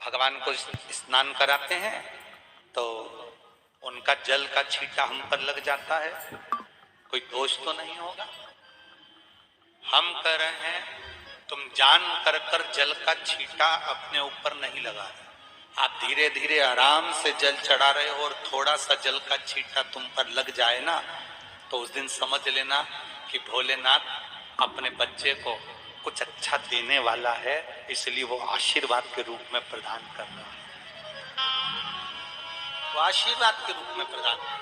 भगवान को स्नान कराते हैं तो उनका जल का छींटा हम पर लग जाता है, कोई दोष तो नहीं होगा? हम कह रहे हैं तुम जान कर कर जल का छींटा अपने ऊपर नहीं लगा रहे, आप धीरे धीरे आराम से जल चढ़ा रहे हो और थोड़ा सा जल का छींटा तुम पर लग जाए ना, तो उस दिन समझ लेना कि भोलेनाथ अपने बच्चे को कुछ अच्छा देने वाला है, इसलिए वो आशीर्वाद के रूप में प्रदान कर रहा है। वो आशीर्वाद के रूप में प्रदान कर रहा है।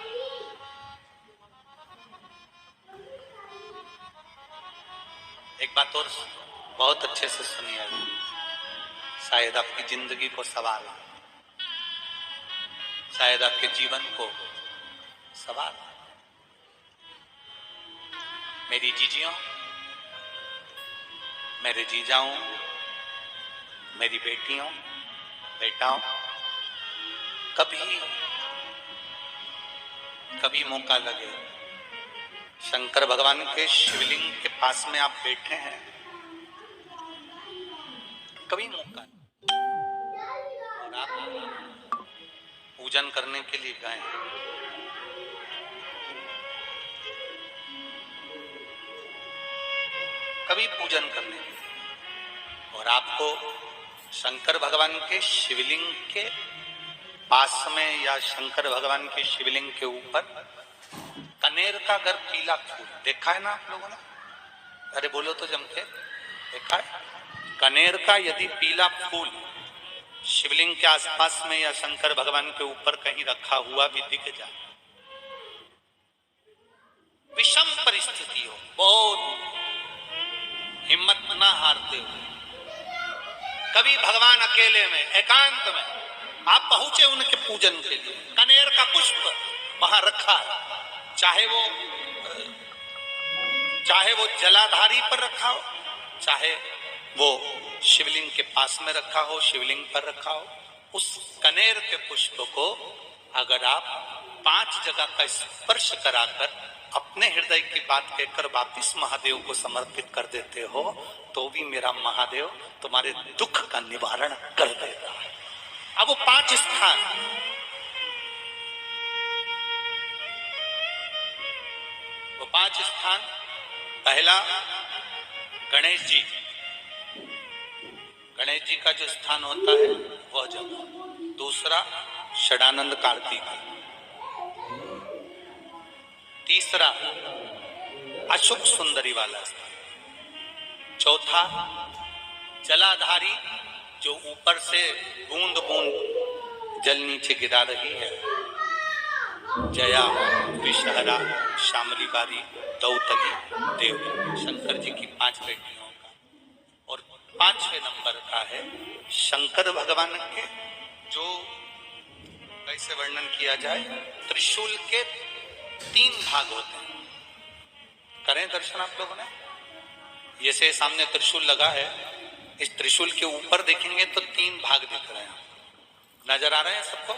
एक बात और बहुत अच्छे से सुनिए, शायद आपकी जिंदगी को सवाल, शायद आपके जीवन को सवाल। मेरी जीजियों, मेरे जीजाओं, मेरी बेटियों, बेटाओं, कभी मौका लगे, शंकर भगवान के शिवलिंग के पास में आप बैठे हैं, कभी मौका और आप पूजन करने के लिए गए, कभी पूजन करने के लिए, और आपको शंकर भगवान के शिवलिंग के पास में या शंकर भगवान के शिवलिंग के ऊपर कनेर का अगर पीला फूल देखा है ना आप लोगों ने? अरे बोलो तो जम के, देखा है? कनेर का यदि पीला फूल शिवलिंग के आसपास में या शंकर भगवान के ऊपर कहीं रखा हुआ भी दिख जाए, विषम परिस्थिति हो, बहुत हिम्मत ना हारते हो, कभी भगवान अकेले में एकांत में आप पहुंचे उनके पूजन के लिए, कनेर का पुष्प वहां रखा है, चाहे वो जलाधारी पर रखा हो, चाहे वो शिवलिंग के पास में रखा हो, शिवलिंग पर रखा हो, उस कनेर के पुष्प को अगर आप 5 जगह का स्पर्श कराकर अपने हृदय की बात कहकर वापिस महादेव को समर्पित कर देते हो, तो भी मेरा महादेव तुम्हारे दुख का निवारण कर देता है। अब वो 5 स्थान, वो 5 स्थान, पहला गणेश जी, गणेश जी का जो स्थान होता है वह जगह, दूसरा षडानंद कार्तिक, तीसरा अशुभ सुंदरी वाला स्थान, चौथा जलाधारी जो ऊपर से बूंद बूंद जल नीचे गिरा रही है, जया, विषहरा, शामली बारी, दौतली, देवी, शंकर जी की 5 बेटियों का, और 5वें नंबर का है शंकर भगवान के, जो कैसे वर्णन किया जाए, त्रिशूल के 3 भाग होते हैं। करें दर्शन आप लोगों ने? जैसे सामने त्रिशूल लगा है, इस त्रिशूल के ऊपर देखेंगे तो 3 भाग दिख रहे हैं, नजर आ रहे हैं सबको?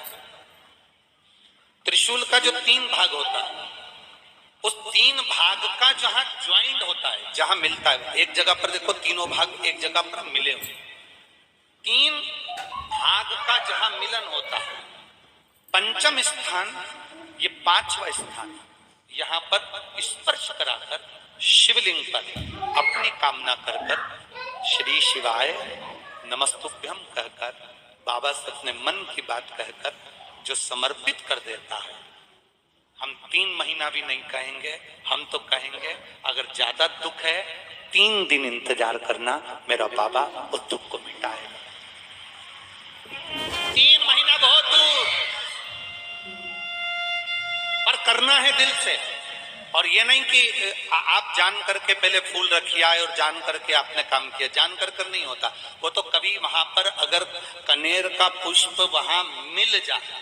त्रिशूल का जो 3 भाग होता है, उस 3 भाग का जहां ज्वाइंट होता है, जहां मिलता है, एक जगह पर देखो तीनों भाग एक जगह पर मिले हुए, 3 भाग का जहां मिलन होता है, पंचम स्थान, ये 5वां स्थान, यहां पर स्पर्श कराकर शिवलिंग पर अपनी कामना कर कर श्री शिवाय नमस्तुभ्यम कहकर, बाबा से अपने मन की बात कहकर जो समर्पित कर देता है, हम 3 महीना भी नहीं कहेंगे, हम तो कहेंगे अगर ज्यादा दुख है 3 दिन इंतजार करना, मेरा बाबा उस दुख को मिटाएगा। 3 महीना बहुत दूर, पर करना है दिल से, और ये नहीं कि आप जान करके पहले फूल रखिए आए और जान करके आपने काम किया, जान कर नहीं होता वो तो। कभी वहां पर अगर कनेर का पुष्प वहां मिल जाए,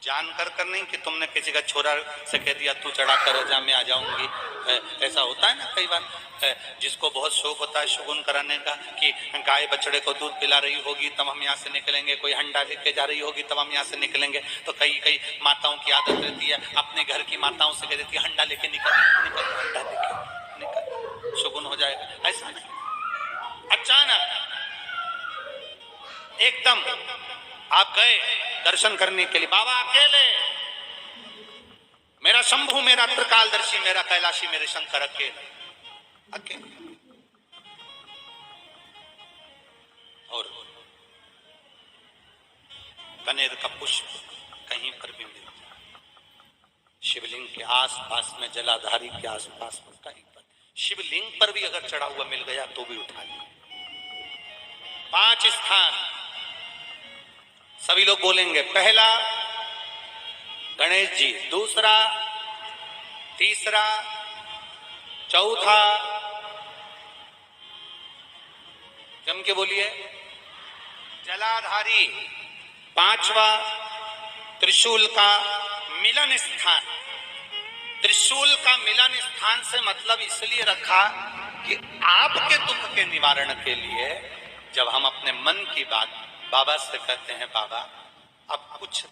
जान कर नहीं कि तुमने किसी का छोरा से कह दिया तू चढ़ा कर जा, मैं आ जाऊंगी, ऐसा होता है ना कई बार, जिसको बहुत शौक होता है शगुन कराने का, कि गाय बछड़े को दूध पिला रही होगी तब हम यहाँ से निकलेंगे, कोई हंडा लेके जा रही होगी तब हम यहाँ से निकलेंगे, तो कई माताओं की आदत रहती है, अपने घर की माताओं से कह देती है हंडा लेके निकल, हंडा लेके निकल, शगुन हो जाएगा। ऐसा नहीं, अचानक एकदम आप गए दर्शन करने के लिए, बाबा अकेले, मेरा शंभु, मेरा त्रिकालदर्शी, मेरा कैलाशी, मेरे शंकर अकेले अकेले। और कनेर का पुष्प कहीं पर भी मिल जाए, शिवलिंग के आसपास में, जलाधारी के आसपास में कहीं पर, शिवलिंग पर भी अगर चढ़ा हुआ मिल गया तो भी उठा लिया। 5 स्थान सभी लोग बोलेंगे। पहला गणेश जी, दूसरा, तीसरा, चौथा, जम के बोलिए, जलाधारी, 5वां त्रिशूल का मिलन स्थान। त्रिशूल का मिलन स्थान से मतलब इसलिए रखा कि आपके दुख के निवारण के लिए जब हम अपने मन की बात बाबा से कहते हैं, बाबा अब कुछ